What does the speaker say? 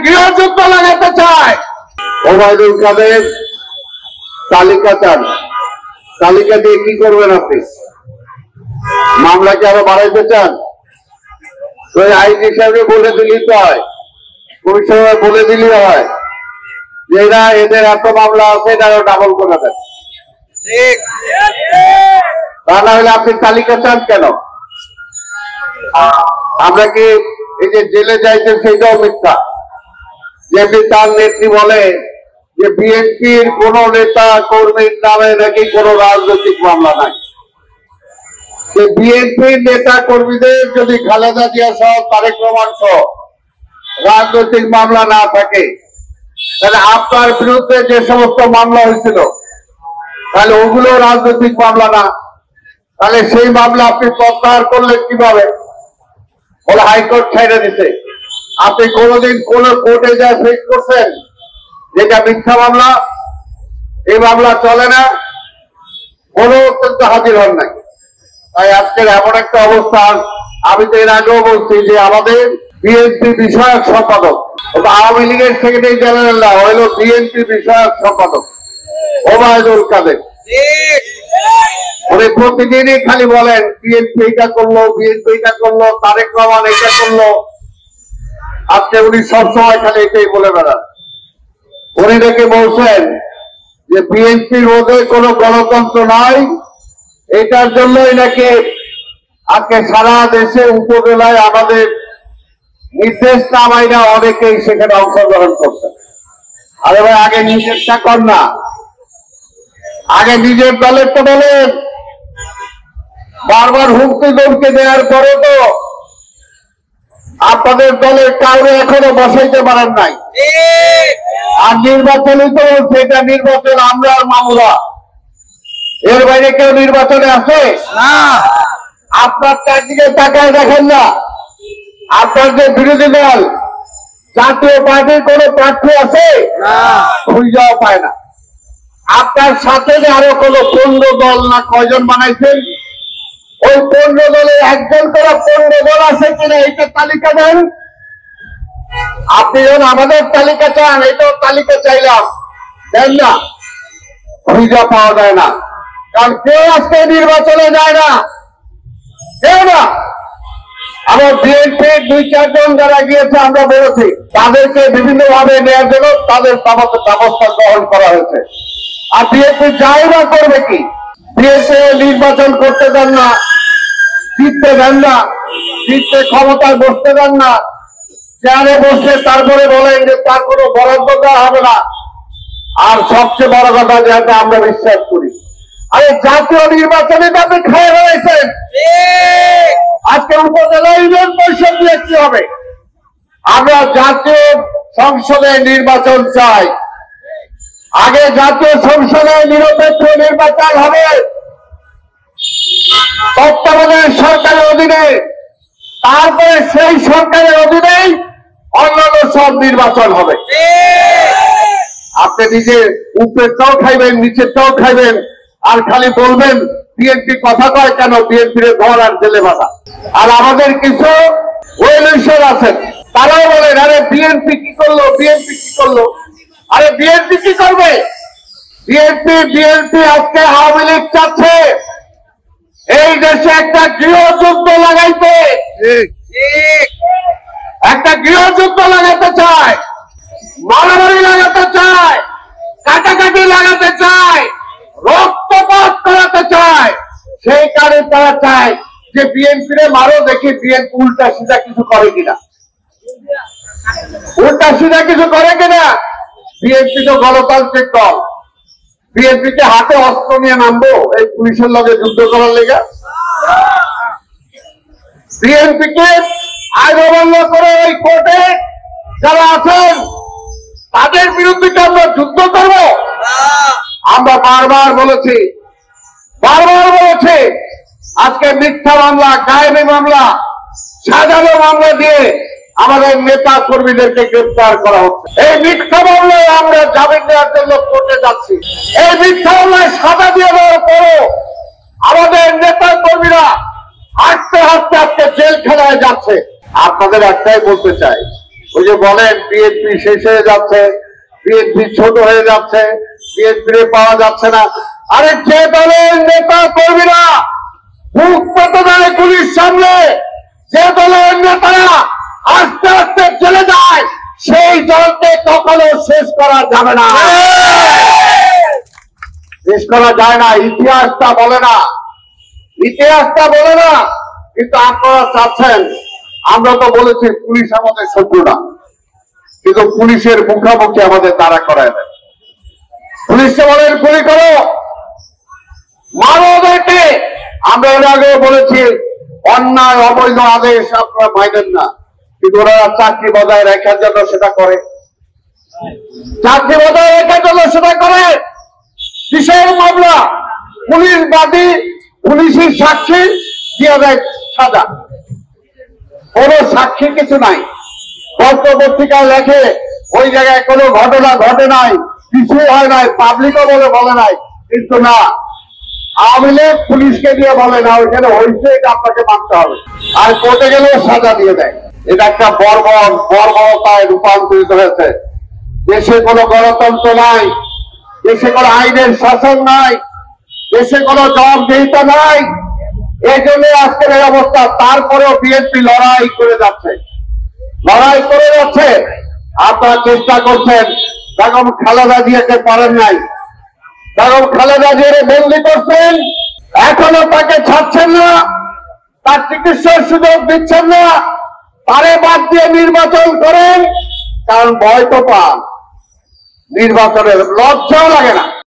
গৃহযুদ্ধ লাগাতে চায়। ওবায়দুল কাদের তালিকা চান, তালিকা দিয়ে কি করবেন আপনি? মামলা কি আরো বাড়াইতে চান? ওই আইজি সাহেবকে বলে দিলেই তো হয়, কমিশনার বলে দিলেই হয় যে এরা এদের এত মামলা আছে, এটা আরো ডাবল করে দেন। তা না হলে আপনি তালিকা চান কেন? আমরা কি এই যে জেলে যাইতে সেইটাও মিথ্যা। যেমনি তার নেত্রী বলে যে বিএনপির কোন নেতা কর্মীর নামে নাকি কোন রাজনৈতিক মামলা নাই। বিএনপির নেতা কর্মীদের যদি খালেদা জিয়া সহ তারেক রহমান সহ রাজনৈতিক মামলা না থাকে, তাহলে আপনার বিরুদ্ধে যে সমস্ত মামলা হয়েছিল তাহলে ওগুলো রাজনৈতিক মামলা না, তাহলে সেই মামলা আপনি প্রত্যাহার করলেন কিভাবে? বলে হাইকোর্ট ছেড়ে দিতে। আপনি কোনোদিন কোন কোর্টে যা ফেস করছেন যেটা মিথ্যা মামলা, এই মামলা চলে না, কোন অত্যন্ত হাজির হন নাই। তাই আজকের এমন একটা অবস্থান, আমি তো এর আগেও বলছি যে আমাদের বিএনপি বিষয়ক সম্পাদক, আওয়ামী লীগের সেক্রেটারি জেনারেল না, হইল বিএনপি বিষয়ক সম্পাদক ওবায়দুল কাদের। উনি প্রতিদিনই খালি বলেন বিএনপি এটা করলো, বিএনপি এটা করলো, তারেক রহমান এটা করলো। আজকে উনি সবসময় খালি এটাই বলে বেড়ান। উনি নাকি বলছেন যে বিএনপির মধ্যে কোনো গণতন্ত্র নাই, এটার জন্যই নাকি আজকে সারা দেশে উপজেলায় আমাদের নির্দেশ নামাইনা অনেকেই সেখানে অংশগ্রহণ করছেন। আরে ভাই, আগে নিজেরটা কর না, আগে নিজের দলের তো বলেন। বারবার হুমকি দমকে দেওয়ার পরে তো আপনাদের দলের কাউরে এখনো বসাইতে পারেন নাই। আর নির্বাচনই তো সেটা নির্বাচন আমরা আর মামুরা, এর বাইরে কেউ নির্বাচনে আছে না। আপনার চারদিকে তাকায় দেখেন না, আপনার যে বিরোধী দল জাতীয় পার্টির কোন প্রার্থী আছে না, খুঁজেও পায় না। আপনার সাথে যে আরো কোন 15 দল না কয়জন বানাইছেন, ওই 15 দলের একজন করে 15 দল আছে কিনা এইটা তালিকা দেন। আপনি যখন আমাদের তালিকা চান, এইটাও তালিকা চাইলাম, দেন না, খুঁজে পাওয়া যায় না। কারণ কেউ আজকে নির্বাচনে যায় না, কেউ না। আমার বিএনপির 2-4 জন যারা গিয়েছে আমরা বলেছি, তাদেরকে বিভিন্ন ভাবে নেওয়ার জন্য তাদের ব্যবস্থা গ্রহণ করা হয়েছে। আর বিএনপি যাই বা করবে কি, বিএনপি নির্বাচন করতে দেন না, জিততে দেন না, জিততে ক্ষমতায় বসতে দেন না, চেয়ারে বসে তারপরে বলেন যে তার কোনো বরাদ্দ দেওয়া হবে না। আর সবচেয়ে বড় কথা যেটা আমরা বিশ্বাস করি, আরে জাতীয় নির্বাচনে আপনি খেয়ে রয়েছেন, আজকে উপজেলা ইউনিয়ন পরিষদ দিয়ে কি হবে? আমরা জাতীয় সংসদে নির্বাচন চাই। আগে জাতীয় সংসদে নিরপেক্ষ নির্বাচন হবে, তত্ত্বাবধায়ক সরকারের অধীনে, তারপরে সেই সরকারের অধীনেই অন্যান্য সব নির্বাচন হবে। আপনি নিজে উপরেরটাও খাইবেন, নিচেরটাও খাইবেন, আর খালি বলবেন বিএনপি কথা কয় কেন, বিএনপির ঘর আর জেলে বাঁধা। আর আমাদের কিছু ওয়েলিশন আছেন, তারাও বলেন আরে বিএনপি কি করলো, বিএনপি কি করলো। আরে বিএনপি কি করবে? বিএনপি আজকে আওয়ামী লীগ চাচ্ছে এই দেশে একটা গৃহযুদ্ধ লাগাইতে, একটা গৃহযুদ্ধ লাগাতে চায়, মারামারি লাগাতে চায়, কাটাকাটি লাগাতে চায়, রক্তপাত করাতে চায়। সেই কারণে তারা চায় যে বিএনপিরে মারো, দেখি বিএনপি উল্টা সিধা কিছু করে কিনা, উল্টা সিধা কিছু করে কিনা। বিএনপি তো গণতান্ত্রিক দল, বিএনপিকে হাতে অস্ত্র নিয়ে নামবো এই পুলিশের লগে যুদ্ধ করার লেগে? বিএনপিকে আইন অমান্য করে ওই কোর্টে যারা আছেন তাদের বিরুদ্ধে কি আমরা যুদ্ধ করব? আমরা বারবার বলেছি, আজকে মিথ্যা মামলা, গায়েবী মামলা, সাজানো মামলা দিয়ে আমাদের নেতা কর্মীদেরকে গ্রেফতার করা হচ্ছে। এই মিথ্যা মামলায় আমরা জামিন দেওয়ার জন্য কোর্টে যাচ্ছি। এই মিথ্যা মামলায় সাজা দিয়ে দেওয়ার পরও আমাদের নেতা কর্মীরা হাঁটতে হাঁটতে আজকে জেলখানায় যাচ্ছে। আপনাদের একটাই বলতে চাই, ওই যে বলেন বিএনপি শেষ হয়ে যাচ্ছে, বিএনপি ছোট হয়ে যাচ্ছে, বিএনপি পাওয়া যাচ্ছে না। আরে যে দলের নেতা কর্মীরা বুক পেতে দেয় পুলিশ সামনে, যে দলের নেতারা আস্তে আস্তে চলে যায়, সেই দলকে কখনো শেষ করা যাবে না, শেষ করা যায় না। ইতিহাসটা বলে না, ইতিহাসটা বলে না। কিন্তু আপনারা চাচ্ছেন, আমরা তো বলেছি পুলিশ আমাদের শত্রু না, কিন্তু পুলিশের মুখামুখি আমাদের তারা করায় দেয়। পুলিশকে বলেন গুলি করো, মারো ওদেরকে। আমরা এর আগেও বলেছি অন্যায় অবৈধ আদেশ আপনারা মানেন না, কিন্তু ওরা চাকরি বজায় রাখার জন্য সেটা করে, চাকরি বজায় রাখার জন্য সেটা করে। কিসের মামলা? পুলিশ বাদী, পুলিশের সাক্ষী দিয়ে দেয় সাজা, কোন সাক্ষী কিছু নাই। পত্রপত্রিকায় লেখে ওই জায়গায় কোনো ঘটনা ঘটে নাই, কিছু হয় নাই, পাবলিকও বলে নাই, কিন্তু না, আওয়ামী লীগ পুলিশকে দিয়ে বলে না ওইখানে হয়েছে, এটা আপনাকে মানতে হবে। আর কোর্টে গেলেও সাজা দিয়ে দেয়। এটা একটা বর্বরতায় রূপান্তরিত হয়েছে। দেশে কোনো গণতন্ত্র নাই, দেশে কোনো আইনের শাসন নাই, দেশে কোনো জবাবদিহিতা নাই। এই জন্য আজকের এই অবস্থা। তারপরেও বিএনপি লড়াই করে যাচ্ছে। আপনারা চেষ্টা করছেন, বেগম খালেদা জিয়াকে পারেন নাই, বেগম খালেদা জিয়াকে বন্দী করছেন, এখনো তাকে ছাড়ছেন না, তার চিকিৎসার সুযোগ দিচ্ছেন না। তারে বাদ দিয়ে নির্বাচন করেন, কারণ ভয় তো পান, নির্বাচনের লজ্জাও লাগে না।